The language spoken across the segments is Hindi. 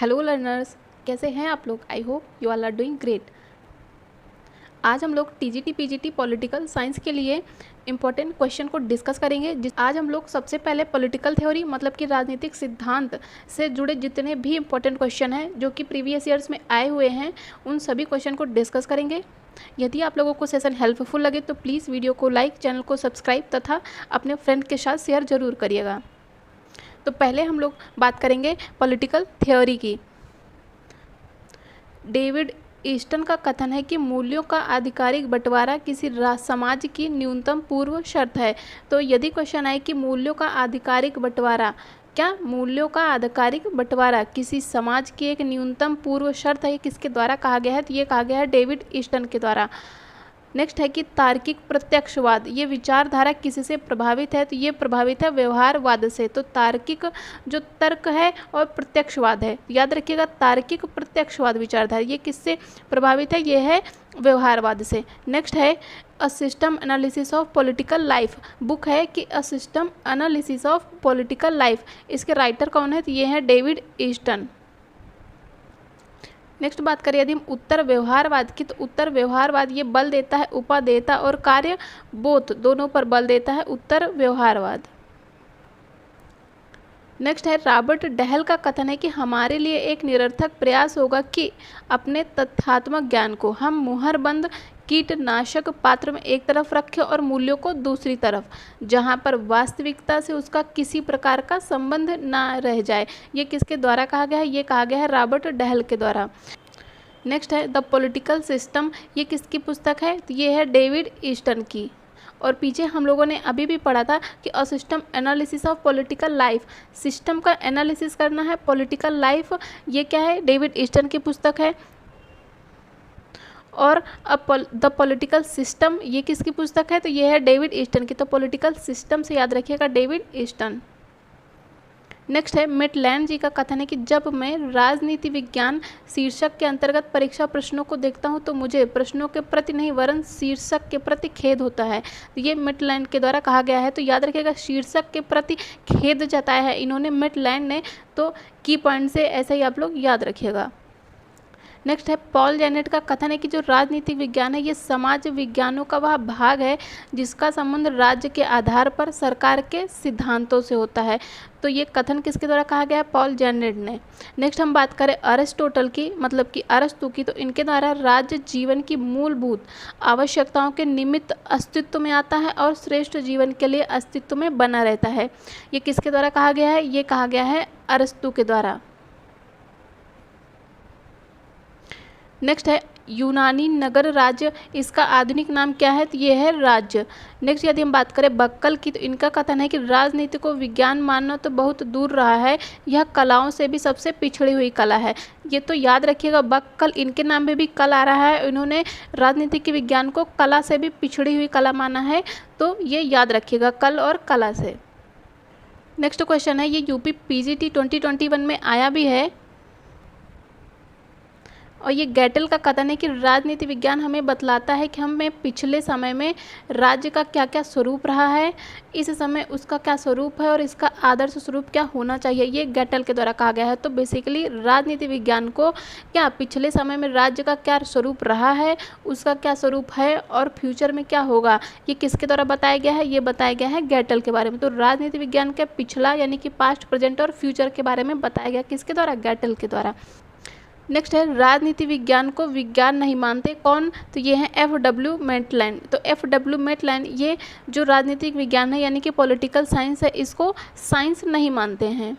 हेलो लर्नर्स, कैसे हैं आप लोग। I hope you all are doing great. आज हम लोग टीजीटी पीजीटी पॉलिटिकल साइंस के लिए इंपॉर्टेंट क्वेश्चन को डिस्कस करेंगे। आज हम लोग सबसे पहले पॉलिटिकल थ्योरी मतलब कि राजनीतिक सिद्धांत से जुड़े जितने भी इंपॉर्टेंट क्वेश्चन हैं जो कि प्रीवियस ईयर्स में आए हुए हैं उन सभी क्वेश्चन को डिस्कस करेंगे। यदि आप लोगों को सेशन हेल्पफुल लगे तो प्लीज़ वीडियो को लाइक, चैनल को सब्सक्राइब तथा अपने फ्रेंड के साथ शेयर जरूर करिएगा। तो पहले हम लोग बात करेंगे पॉलिटिकल थ्योरी की। डेविड ईस्टन का कथन है कि मूल्यों का आधिकारिक बंटवारा किसी समाज की न्यूनतम पूर्व शर्त है। तो यदि क्वेश्चन आए कि मूल्यों का आधिकारिक बंटवारा, क्या मूल्यों का आधिकारिक बंटवारा किसी समाज की एक न्यूनतम पूर्व शर्त है, किसके द्वारा कहा गया है, तो ये कहा गया है डेविड ईस्टन के द्वारा। नेक्स्ट है कि तार्किक प्रत्यक्षवाद, ये विचारधारा किससे प्रभावित है, तो ये प्रभावित है व्यवहारवाद से। तो तार्किक जो तर्क है और प्रत्यक्षवाद है, याद रखिएगा तार्किक प्रत्यक्षवाद विचारधारा ये किससे प्रभावित है, ये है व्यवहारवाद से। नेक्स्ट है a system analysis of political life, book है कि a system analysis of political life. इसके राइटर कौन है, तो ये है डेविड ईस्टन। नेक्स्ट बात करें यदि हम उत्तर व्यवहारवाद की, तो उत्तर व्यवहारवाद ये बल देता है उपादेयता और कार्य बोथ दोनों पर बल देता है उत्तर व्यवहारवाद। नेक्स्ट है रॉबर्ट डहल का कथन है कि हमारे लिए एक निरर्थक प्रयास होगा कि अपने तथ्यात्मक ज्ञान को हम मुहरबंद कीटनाशक पात्र में एक तरफ रखें और मूल्यों को दूसरी तरफ, जहां पर वास्तविकता से उसका किसी प्रकार का संबंध ना रह जाए। ये किसके द्वारा कहा गया है, ये कहा गया है रॉबर्ट डहल के द्वारा। नेक्स्ट है द पॉलिटिकल सिस्टम, ये किसकी पुस्तक है, तो ये है डेविड ईस्टन की। और पीछे हम लोगों ने अभी भी पढ़ा था कि a system analysis of political life, system का एनालिसिस करना है पॉलिटिकल लाइफ, ये क्या है, डेविड ईस्टन की पुस्तक है। और द पॉलिटिकल सिस्टम ये किसकी पुस्तक है, तो ये है डेविड ईस्टन की। तो पॉलिटिकल सिस्टम से याद रखिएगा डेविड ईस्टन। नेक्स्ट है मेटलैंड जी का कथन है कि जब मैं राजनीति विज्ञान शीर्षक के अंतर्गत परीक्षा प्रश्नों को देखता हूं तो मुझे प्रश्नों के प्रति नहीं वरन शीर्षक के प्रति खेद होता है। तो ये मेटलैंड के द्वारा कहा गया है। तो याद रखिएगा शीर्षक के प्रति खेद जताया है इन्होंने मेटलैंड ने। तो की पॉइंट से ऐसे ही आप लोग याद रखिएगा। नेक्स्ट है पॉल जेनेट का कथन है कि जो राजनीतिक विज्ञान है ये समाज विज्ञानों का वह भाग है जिसका संबंध राज्य के आधार पर सरकार के सिद्धांतों से होता है। तो ये कथन किसके द्वारा कहा गया है, पॉल जेनेट ने। नेक्स्ट हम बात करें अरिस्टोटल की मतलब कि अरस्तु की, तो इनके द्वारा राज्य जीवन की मूलभूत आवश्यकताओं के निमित्त अस्तित्व में आता है और श्रेष्ठ जीवन के लिए अस्तित्व में बना रहता है। ये किसके द्वारा कहा गया है, ये कहा गया है अरस्तु के द्वारा। नेक्स्ट है यूनानी नगर राज्य, इसका आधुनिक नाम क्या है, तो ये है राज्य। नेक्स्ट यदि हम बात करें बक्कल की, तो इनका कथन है कि राजनीति को विज्ञान मानना तो बहुत दूर रहा है, यह कलाओं से भी सबसे पिछड़ी हुई कला है। ये तो याद रखिएगा बक्कल, इनके नाम में भी कल आ रहा है, इन्होंने राजनीति के विज्ञान को कला से भी पिछड़ी हुई कला माना है। तो ये याद रखिएगा कल और कला से। नेक्स्ट क्वेश्चन है ये यूपी पीजीटी 2021 में आया भी है और ये गैटल का कथन है कि राजनीति विज्ञान हमें बतलाता है कि हमें पिछले समय में राज्य का क्या क्या स्वरूप रहा है, इस समय उसका क्या स्वरूप है और इसका आदर्श स्वरूप क्या होना चाहिए, ये गैटल के द्वारा कहा गया है। तो बेसिकली राजनीति विज्ञान को क्या पिछले समय में राज्य का क्या स्वरूप रहा है, उसका क्या स्वरूप है और फ्यूचर में क्या होगा, ये किसके द्वारा बताया गया है, ये बताया गया है गैटल के बारे में। तो राजनीति विज्ञान के पिछला यानी कि पास्ट, प्रेजेंट और फ्यूचर के बारे में बताया गया किसके द्वारा, गैटल के द्वारा। नेक्स्ट है राजनीति विज्ञान को विज्ञान नहीं मानते कौन, तो ये है F.W. मेटलैंड। तो F.W. मेटलैंड ये जो राजनीतिक विज्ञान है यानी कि पॉलिटिकल साइंस है, इसको साइंस नहीं मानते हैं।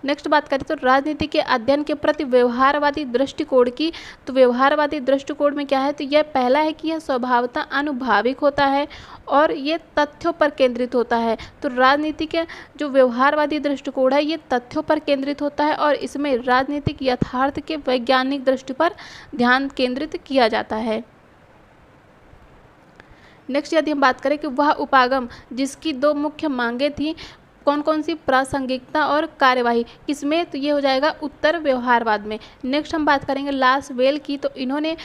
नेक्स्ट बात करें तो राजनीति के अध्ययन के प्रति व्यवहारवादी दृष्टिकोण की, तो व्यवहारवादी दृष्टिकोण में क्या है, तो यह पहला है कि यह स्वभावतः अनुभाविक होता है और ये तथ्यों पर केंद्रित होता है। तो राजनीति के जो व्यवहारवादी दृष्टिकोण है ये तथ्यों पर केंद्रित होता है और इसमें राजनीतिक यथार्थ के वैज्ञानिक दृष्टि पर ध्यान केंद्रित किया जाता है। नेक्स्ट यदि हम बात करें कि वह उपागम जिसकी दो मुख्य मांगें थीं, कौन कौन सी प्रासंगिकता और कार्यवाही किसमें, तो ये हो जाएगा उत्तर व्यवहारवाद में। नेक्स्ट हम बात करेंगे लासवेल की, तो इन्होंने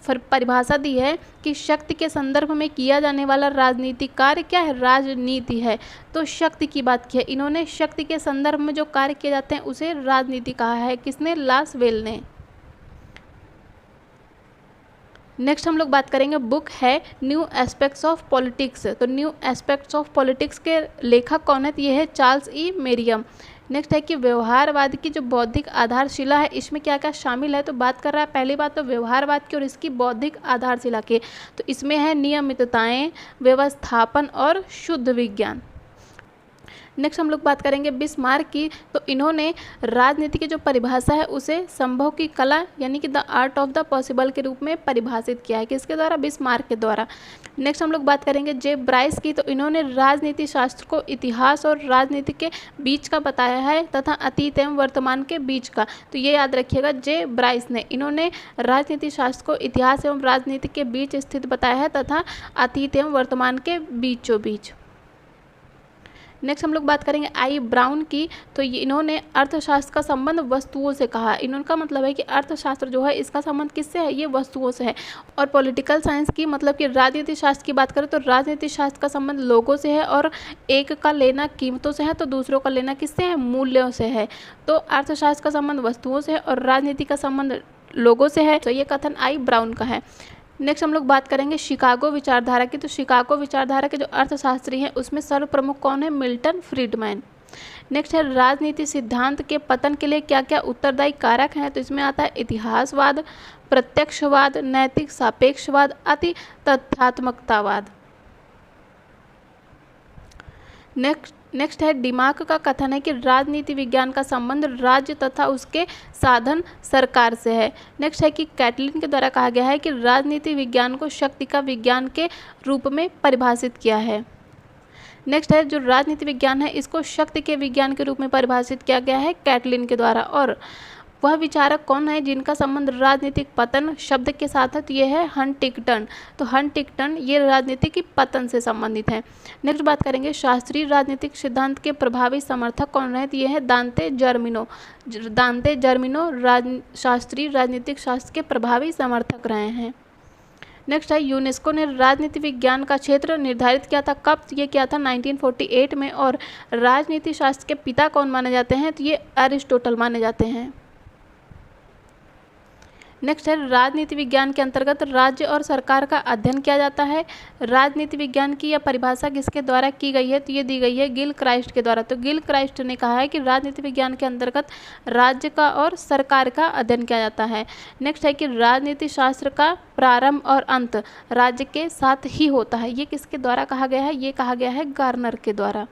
परिभाषा दी है कि शक्ति के संदर्भ में किया जाने वाला राजनीतिक कार्य क्या है, राजनीति है। तो शक्ति की बात की है इन्होंने, शक्ति के संदर्भ में जो कार्य किए जाते हैं उसे राजनीति कहा है, किसने, लासवेल ने। नेक्स्ट हम लोग बात करेंगे, बुक है न्यू एस्पेक्ट्स ऑफ पॉलिटिक्स, तो न्यू एस्पेक्ट्स ऑफ पॉलिटिक्स के लेखक कौन है, तो ये है चार्ल्स ई मेरियम। नेक्स्ट है कि व्यवहारवाद की जो बौद्धिक आधारशिला है इसमें क्या क्या शामिल है, तो बात कर रहा है पहली बात तो व्यवहारवाद की और इसकी बौद्धिक आधारशिला की, तो इसमें है नियमितताएं, व्यवस्थापन और शुद्ध विज्ञान। नेक्स्ट हम लोग बात करेंगे बिस्मार्क की, तो इन्होंने राजनीति की जो परिभाषा है उसे संभव की कला यानी कि the art of the possible के रूप में परिभाषित किया है, किसके द्वारा, बिस्मार्क के द्वारा। नेक्स्ट हम लोग बात करेंगे जे ब्राइस की, तो इन्होंने राजनीति शास्त्र को इतिहास और राजनीति के बीच का बताया है तथा अतीत एवं वर्तमान के बीच का, तो ये याद रखिएगा जे ब्राइस ने, इन्होंने राजनीति शास्त्र को इतिहास एवं राजनीति के बीच स्थित बताया है तथा अतीत एवं वर्तमान के बीचों बीच। नेक्स्ट हम लोग बात करेंगे आई ब्राउन की, तो ये इन्होंने अर्थशास्त्र का संबंध वस्तुओं से कहा, इनका मतलब है कि अर्थशास्त्र जो है इसका संबंध किससे है, ये वस्तुओं से है। और पॉलिटिकल साइंस की मतलब कि राजनीति शास्त्र की बात करें तो राजनीति शास्त्र का संबंध लोगों से है और एक का लेना कीमतों से है तो दूसरों का लेना किससे है, मूल्यों से है। तो अर्थशास्त्र का संबंध वस्तुओं से है और राजनीति का संबंध लोगों से है, तो ये कथन आई ब्राउन का है। नेक्स्ट हम लोग बात करेंगे शिकागो विचारधारा की, तो शिकागो विचारधारा के जो अर्थशास्त्री हैं उसमें सर्वप्रमुख कौन है, मिल्टन फ्रीडमैन। नेक्स्ट है राजनीति सिद्धांत के पतन के लिए क्या क्या उत्तरदायी कारक हैं, तो इसमें आता है इतिहासवाद, प्रत्यक्षवाद, नैतिक सापेक्षवाद, अति तथ्यात्मकतावाद। नेक्स्ट है डिमाक का कथन है कि राजनीति विज्ञान का संबंध राज्य तथा उसके साधन सरकार से है। नेक्स्ट है कि कैटलिन के द्वारा कहा गया है कि राजनीति विज्ञान को शक्ति का विज्ञान के रूप में परिभाषित किया है। नेक्स्ट है जो राजनीति विज्ञान है इसको शक्ति के विज्ञान के रूप में परिभाषित किया गया है कैटलिन के द्वारा। और वह विचारक कौन है जिनका संबंध राजनीतिक पतन शब्द के साथ है, तो ये है हंटिंगटन। तो हंटिंगटन ये राजनीति की पतन से संबंधित है। नेक्स्ट बात करेंगे शास्त्रीय राजनीतिक सिद्धांत के प्रभावी समर्थक कौन रहे, तो ये है दांते जर्मिनो। शास्त्रीय राजनीतिक शास्त्र के प्रभावी समर्थक रहे हैं। नेक्स्ट है यूनेस्को ने राजनीति विज्ञान का क्षेत्र निर्धारित किया था, कब, ये किया था 1948 में। और राजनीति शास्त्र के पिता कौन माने जाते हैं, तो ये अरिस्टोटल माने जाते हैं। नेक्स्ट है राजनीति विज्ञान के अंतर्गत राज्य और सरकार का अध्ययन किया जाता है। राजनीति विज्ञान की यह परिभाषा किसके द्वारा की गई है, तो ये दी गई है गिलक्राइस्ट के द्वारा। तो गिलक्राइस्ट ने कहा है कि राजनीति विज्ञान के अंतर्गत राज्य का और सरकार का अध्ययन किया जाता है। नेक्स्ट है कि राजनीति शास्त्र का प्रारंभ और अंत राज्य के साथ ही होता है, ये किसके द्वारा कहा गया है, ये कहा गया है गार्नर के द्वारा।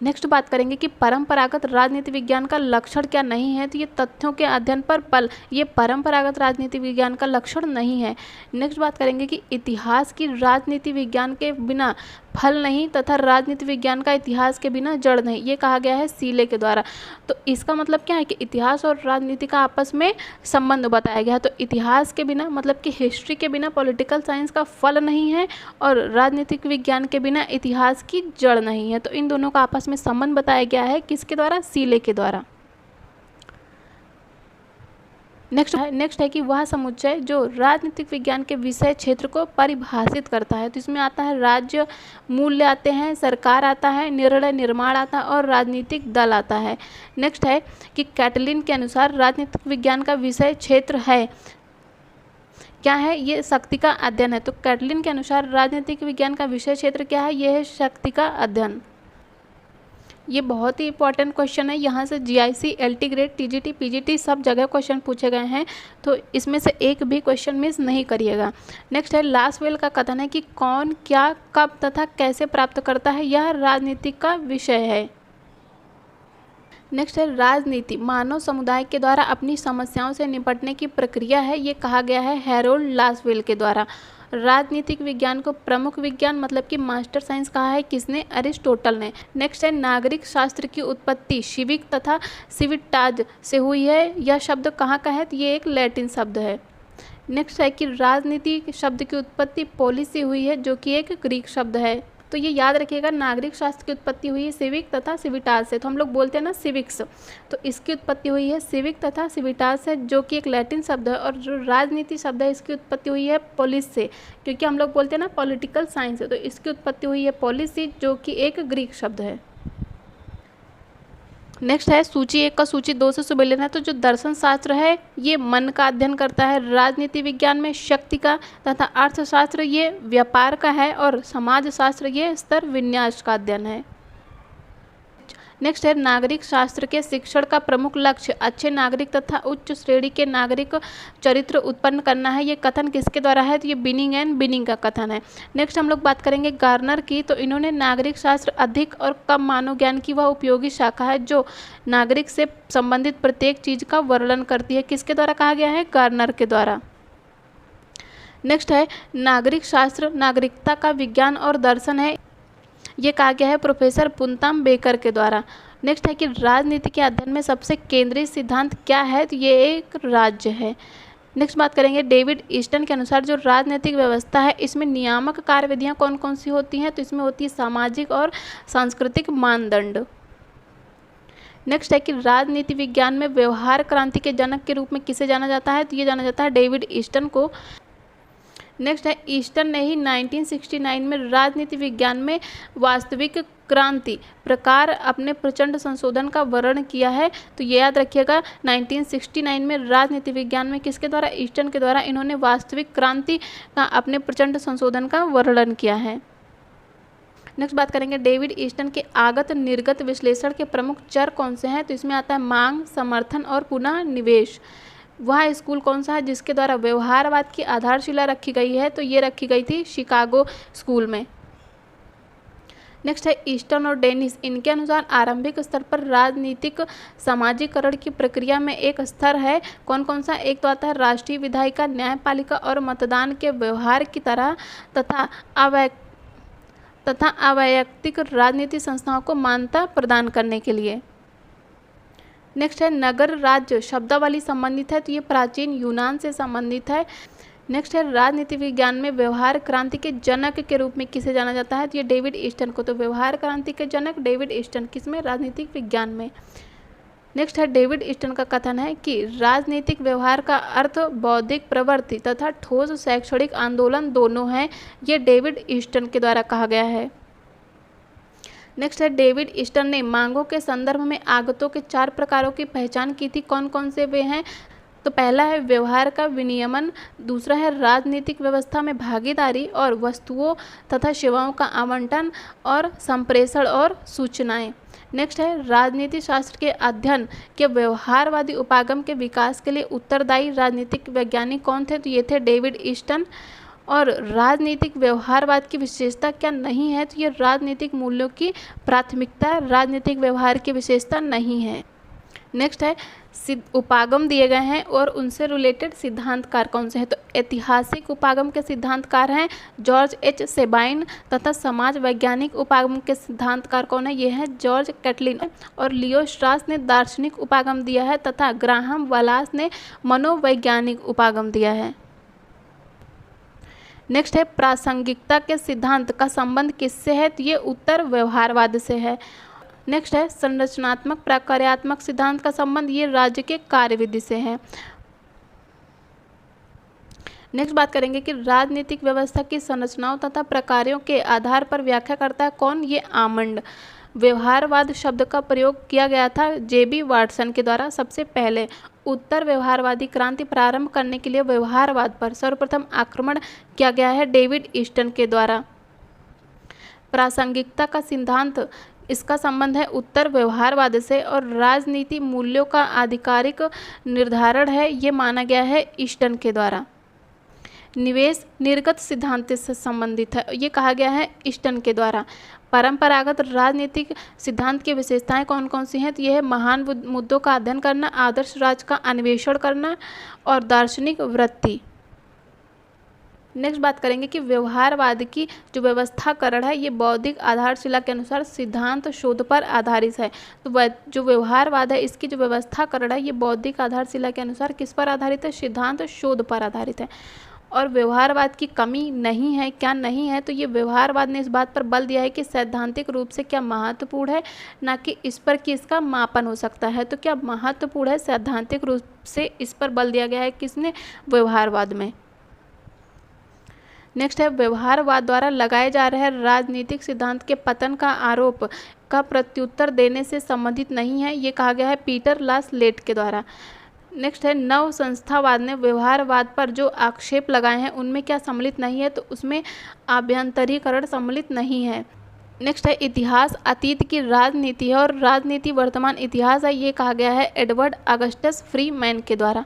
नेक्स्ट बात करेंगे कि परंपरागत राजनीति विज्ञान का लक्षण क्या नहीं है, तो ये तथ्यों के अध्ययन पर बल, ये परंपरागत राजनीति विज्ञान का लक्षण नहीं है। नेक्स्ट बात करेंगे कि इतिहास की राजनीति विज्ञान के बिना फल नहीं तथा राजनीति विज्ञान का इतिहास के बिना जड़ नहीं, ये कहा गया है सीले के द्वारा। तो इसका मतलब क्या है कि इतिहास और राजनीति का आपस में संबंध बताया गया है। तो इतिहास के बिना मतलब कि हिस्ट्री के बिना पॉलिटिकल साइंस का फल नहीं है और राजनीतिक विज्ञान के बिना इतिहास की जड़ नहीं है। तो इन दोनों का आपस में संबंध बताया गया है किसके द्वारा, सीले के द्वारा। नेक्स्ट है कि वह समुच्चय जो राजनीतिक विज्ञान के विषय क्षेत्र को परिभाषित करता है। तो इसमें आता है राज्य, मूल्य आते हैं, सरकार आता है, निर्णय निर्माण आता है और राजनीतिक दल आता है। नेक्स्ट है कि कैटलिन के अनुसार राजनीतिक विज्ञान का विषय क्षेत्र है क्या है, ये शक्ति का अध्ययन है। तो कैटलिन के अनुसार राजनीतिक विज्ञान का विषय क्षेत्र क्या है, ये है शक्ति का अध्ययन। ये बहुत ही इंपॉर्टेंट क्वेश्चन है, यहाँ से GIC, LT grade, TGT, PGT सब जगह क्वेश्चन पूछे गए हैं, तो इसमें से एक भी क्वेश्चन मिस नहीं करिएगा। नेक्स्ट है लासवेल का कथन है कि कौन, क्या, कब तथा कैसे प्राप्त करता है, यह राजनीति का विषय है। नेक्स्ट है राजनीति मानव समुदाय के द्वारा अपनी समस्याओं से निपटने की प्रक्रिया है, ये कहा गया है हैरोल्ड लासवेल के द्वारा। राजनीतिक विज्ञान को प्रमुख विज्ञान मतलब कि मास्टर साइंस कहा है किसने, अरिस्टोटल ने। नेक्स्ट है नागरिक शास्त्र की उत्पत्ति सिविक तथा सिविटाज से हुई है, यह शब्द कहाँ का है, तो ये एक लैटिन शब्द है। नेक्स्ट है कि राजनीति शब्द की उत्पत्ति पोलिस से हुई है जो कि एक ग्रीक शब्द है। तो ये याद रखिएगा, नागरिक शास्त्र की उत्पत्ति हुई है सिविक तथा सिविटास से। तो हम लोग बोलते हैं ना सिविक्स, तो इसकी उत्पत्ति हुई है सिविक तथा सिविटास से, जो कि एक लैटिन शब्द है। और जो राजनीति शब्द है इसकी उत्पत्ति हुई है पोलिस से, क्योंकि हम लोग बोलते हैं ना पॉलिटिकल साइंस है, तो इसकी उत्पत्ति हुई है पॉलिसी, जो कि एक ग्रीक शब्द है। नेक्स्ट है सूची 1 का सूची 2 से सुबह लेना है। तो जो दर्शन शास्त्र है ये मन का अध्ययन करता है, राजनीति विज्ञान में शक्ति का, तथा अर्थशास्त्र ये व्यापार का है, और समाज शास्त्र ये स्तर विन्यास का अध्ययन है। नेक्स्ट है नागरिक शास्त्र के शिक्षण का प्रमुख लक्ष्य अच्छे नागरिक तथा उच्च श्रेणी के नागरिक चरित्र उत्पन्न करना है। ये कथन किसके द्वारा है? तो ये बिनिंग एंड बिनिंग का कथन है। नेक्स्ट हम लोग बात करेंगे गार्नर की। तो इन्होंने नागरिक शास्त्र अधिक और कम मानव ज्ञान की वह उपयोगी शाखा है जो नागरिक से संबंधित प्रत्येक चीज का वर्णन करती है। किसके द्वारा कहा गया है? गार्नर के द्वारा। नेक्स्ट है नागरिक शास्त्र नागरिकता का विज्ञान और दर्शन है। ये कहा गया है प्रोफेसर पुनताम बेकर के द्वारा। नेक्स्ट है कि राजनीति के अध्ययन में सबसे केंद्रीय सिद्धांत क्या है? तो ये एक राज्य है। नेक्स्ट बात करेंगे डेविड ईस्टन के अनुसार जो राजनीतिक व्यवस्था है इसमें नियामक कार्यविधियां कौन कौन सी होती हैं? तो इसमें होती है सामाजिक और सांस्कृतिक मानदंड। नेक्स्ट है कि राजनीति विज्ञान में व्यवहार क्रांति के जनक के रूप में किसे जाना जाता है? तो ये जाना जाता है डेविड ईस्टन को। नेक्स्ट है ईस्टन ने ही 1969 में राजनीति विज्ञान में वास्तविक क्रांति प्रकार अपने प्रचंड संशोधन का वर्णन किया है। तो ये याद रखिएगा 1969 में राजनीति विज्ञान में किसके द्वारा? ईस्टन के द्वारा इन्होंने वास्तविक क्रांति का अपने प्रचंड संशोधन का वर्णन किया है। नेक्स्ट बात करेंगे डेविड ईस्टन के आगत निर्गत विश्लेषण के प्रमुख चर कौन से हैं? तो इसमें आता है मांग, समर्थन और पुनः निवेश। वह स्कूल कौन सा है जिसके द्वारा व्यवहारवाद की आधारशिला रखी गई है? तो ये रखी गई थी शिकागो स्कूल में। नेक्स्ट है ईस्टन और डेनिस, इनके अनुसार आरंभिक स्तर पर राजनीतिक समाजीकरण की प्रक्रिया में एक स्तर है कौन कौन सा? एक तो आता है राष्ट्रीय विधायिका, न्यायपालिका और मतदान के व्यवहार की तरह तथा अवैयक्तिक राजनीति संस्थाओं को मान्यता प्रदान करने के लिए। नेक्स्ट है नगर राज्य शब्दावली संबंधित है। तो ये प्राचीन यूनान से संबंधित है। नेक्स्ट है राजनीति विज्ञान में व्यवहार क्रांति के जनक के रूप में किसे जाना जाता है? तो ये डेविड ईस्टन को। तो व्यवहार क्रांति के जनक डेविड ईस्टन, किसमें? राजनीतिक विज्ञान में। नेक्स्ट है डेविड ईस्टन का कथन है कि राजनीतिक व्यवहार का अर्थ बौद्धिक प्रवृत्ति तथा ठोस शैक्षणिक आंदोलन दोनों है। ये डेविड ईस्टन के द्वारा कहा गया है। नेक्स्ट है डेविड ईस्टन ने मांगों के संदर्भ में आगतों के 4 प्रकारों की पहचान की थी। कौन कौन से वे हैं? तो पहला है व्यवहार का विनियमन, दूसरा है राजनीतिक व्यवस्था में भागीदारी और वस्तुओं तथा सेवाओं का आवंटन और संप्रेषण और सूचनाएं। नेक्स्ट है राजनीति शास्त्र के अध्ययन के व्यवहारवादी उपागम के विकास के लिए उत्तरदायी राजनीतिक वैज्ञानिक कौन थे? तो ये थे डेविड ईस्टन। और राजनीतिक व्यवहारवाद की विशेषता क्या नहीं है? तो ये राजनीतिक मूल्यों की प्राथमिकता राजनीतिक व्यवहार की विशेषता नहीं है। नेक्स्ट है उपागम दिए गए हैं और उनसे रिलेटेड सिद्धांतकार कौन से हैं? तो ऐतिहासिक उपागम के सिद्धांतकार हैं जॉर्ज एच सेबाइन तथा समाज वैज्ञानिक उपागम के सिद्धांतकार कौन है? ये हैं जॉर्ज कैटलिन। और लियो स्ट्रास ने दार्शनिक उपागम दिया है तथा ग्राहम वालास ने मनोवैज्ञानिक उपागम दिया है। नेक्स्ट है प्रासंगिकता के सिद्धांत का संबंध किससे है? तो ये उत्तर व्यवहारवाद से है। नेक्स्ट है संरचनात्मक प्रक्रियात्मक सिद्धांत का संबंध ये राज्य के कार्यविधि से है। नेक्स्ट बात करेंगे कि राजनीतिक व्यवस्था की संरचनाओं तथा प्रकारों के आधार पर व्याख्या करता है कौन? ये आमंड। व्यवहारवाद शब्द का प्रयोग किया गया था जेबी वाटसन के द्वारा सबसे पहले। उत्तर व्यवहारवादी क्रांति प्रारंभ करने के लिए व्यवहारवाद पर सर्वप्रथम आक्रमण किया गया है डेविड ईस्टन के द्वारा। प्रासंगिकता का सिद्धांत इसका संबंध है उत्तर व्यवहारवाद से और राजनीति मूल्यों का आधिकारिक निर्धारण है ये माना गया है ईस्टन के द्वारा। निवेश निर्गत सिद्धांत से संबंधित है, ये कहा गया है ईस्टन के द्वारा। परंपरागत राजनीतिक सिद्धांत की विशेषताएं कौन कौन सी हैं? तो यह है महान मुद्दों का अध्ययन करना, आदर्श राज का अन्वेषण करना और दार्शनिक वृत्ति। नेक्स्ट बात करेंगे कि व्यवहारवाद की जो व्यवस्थाकरण है ये बौद्धिक आधारशिला के अनुसार सिद्धांत शोध पर आधारित है। तो जो व्यवहारवाद है इसकी जो व्यवस्थाकरण है ये बौद्धिक आधारशिला के अनुसार किस पर आधारित है? सिद्धांत शोध पर आधारित है। और व्यवहारवाद की कमी नहीं है, क्या नहीं है, तो ये व्यवहारवाद ने इस बात पर बल दिया है कि सैद्धांतिक रूप से क्या महत्वपूर्ण है, ना कि इस पर कि इसका मापन हो सकता है। तो क्या महत्वपूर्ण है, सैद्धांतिक रूप से इस पर बल दिया गया है किसने, व्यवहारवाद में। नेक्स्ट है, व्यवहारवाद द्वारा लगाए जा रहे राजनीतिक सिद्धांत के पतन का आरोप का प्रत्युत्तर देने से संबंधित नहीं है, ये कहा गया है पीटर लासलेट के द्वारा। नेक्स्ट है, नव संस्थावाद ने व्यवहारवाद पर जो आक्षेप लगाए हैं उनमें क्या सम्मिलित नहीं है, तो उसमें आभ्यंतरीकरण सम्मिलित नहीं है। नेक्स्ट है, इतिहास अतीत की राजनीति है और राजनीति वर्तमान इतिहास है, ये कहा गया है एडवर्ड अगस्टस फ्रीमैन के द्वारा।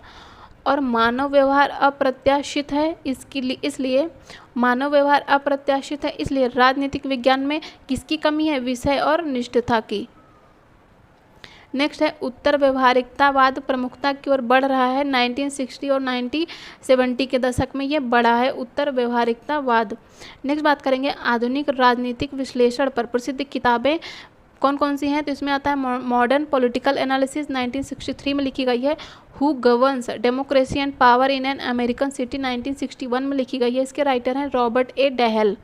और मानव व्यवहार अप्रत्याशित है, इसलिए मानव व्यवहार अप्रत्याशित है, इसलिए राजनीतिक विज्ञान में किसकी कमी है, विषय और निष्ठता की। नेक्स्ट है, उत्तर व्यवहारिकतावाद प्रमुखता की ओर बढ़ रहा है, 1960 और 1970 के दशक में ये बढ़ा है उत्तर व्यवहारिकतावाद। नेक्स्ट बात करेंगे आधुनिक राजनीतिक विश्लेषण पर प्रसिद्ध किताबें कौन कौन सी हैं, तो इसमें आता है मॉडर्न पॉलिटिकल एनालिसिस 1963 में लिखी गई है, who governs democracy and power in an American city 1961 में लिखी गई है, इसके राइटर हैं रॉबर्ट ए डेहल।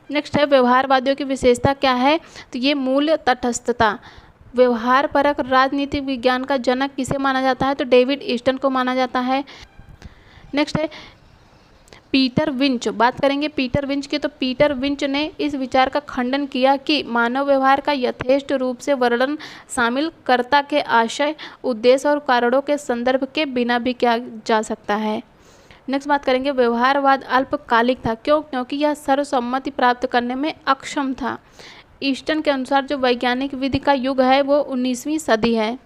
नेक्स्ट है, व्यवहारवादियों की विशेषता क्या है, तो ये मूल्य तटस्थता। व्यवहार परक राजनीतिक विज्ञान का जनक किसे माना जाता है, तो डेविड ईस्टन को माना जाता है। नेक्स्ट है पीटर विंच, बात करेंगे पीटर विंच की, तो पीटर विंच ने इस विचार का खंडन किया कि मानव व्यवहार का यथेष्ट रूप से वर्णन शामिल कर्ता के आशय, उद्देश्य और कारणों के संदर्भ के बिना भी किया जा सकता है। नेक्स्ट बात करेंगे व्यवहारवाद अल्पकालिक था, क्योंकि यह सर्वसम्मति प्राप्त करने में अक्षम था। ईस्टन के अनुसार जो वैज्ञानिक विधि का युग है वो 19वीं सदी है।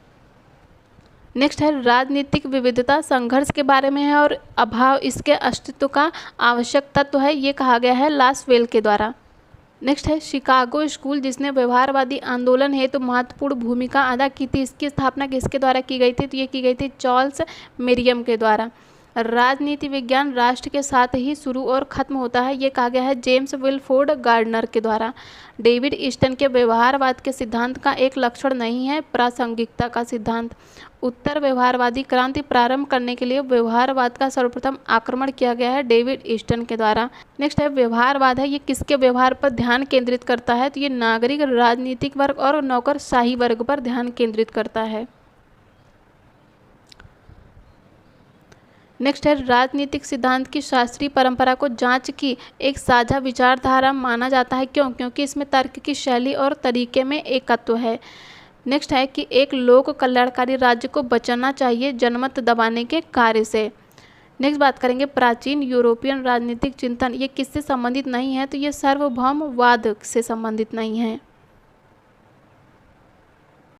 नेक्स्ट है राजनीतिक विविधता संघर्ष के बारे में है और अभाव इसके अस्तित्व का आवश्यक तत्व है, ये कहा गया है लासवेल के द्वारा। नेक्स्ट है शिकागो स्कूल, जिसने व्यवहारवादी आंदोलन हेतु महत्वपूर्ण भूमिका अदा की थी, इसकी स्थापना किसके द्वारा की गई थी, तो ये की गई थी चार्ल्स मेरियम के द्वारा। राजनीति विज्ञान राष्ट्र के साथ ही शुरू और खत्म होता है, ये कहा गया है जेम्स विलफोर्ड गार्डनर के द्वारा। डेविड ईस्टन के व्यवहारवाद के सिद्धांत का एक लक्षण नहीं है प्रासंगिकता का सिद्धांत। उत्तर व्यवहारवादी क्रांति प्रारंभ करने के लिए व्यवहारवाद का सर्वप्रथम आक्रमण किया गया है डेविड ईस्टन के द्वारा। नेक्स्ट है व्यवहारवाद है, ये किसके व्यवहार पर ध्यान केंद्रित करता है, तो ये नागरिक राजनीतिक वर्ग और नौकरशाही वर्ग पर ध्यान केंद्रित करता है। नेक्स्ट है राजनीतिक सिद्धांत की शास्त्रीय परंपरा को जांच की एक साझा विचारधारा माना जाता है, क्योंकि इसमें तर्क की शैली और तरीके में एकत्व है। नेक्स्ट है कि एक लोक कल्याणकारी राज्य को बचाना चाहिए जनमत दबाने के कार्य से। नेक्स्ट बात करेंगे प्राचीन यूरोपियन राजनीतिक चिंतन, ये किससे संबंधित नहीं है, तो ये सार्वभौमवाद से संबंधित नहीं है।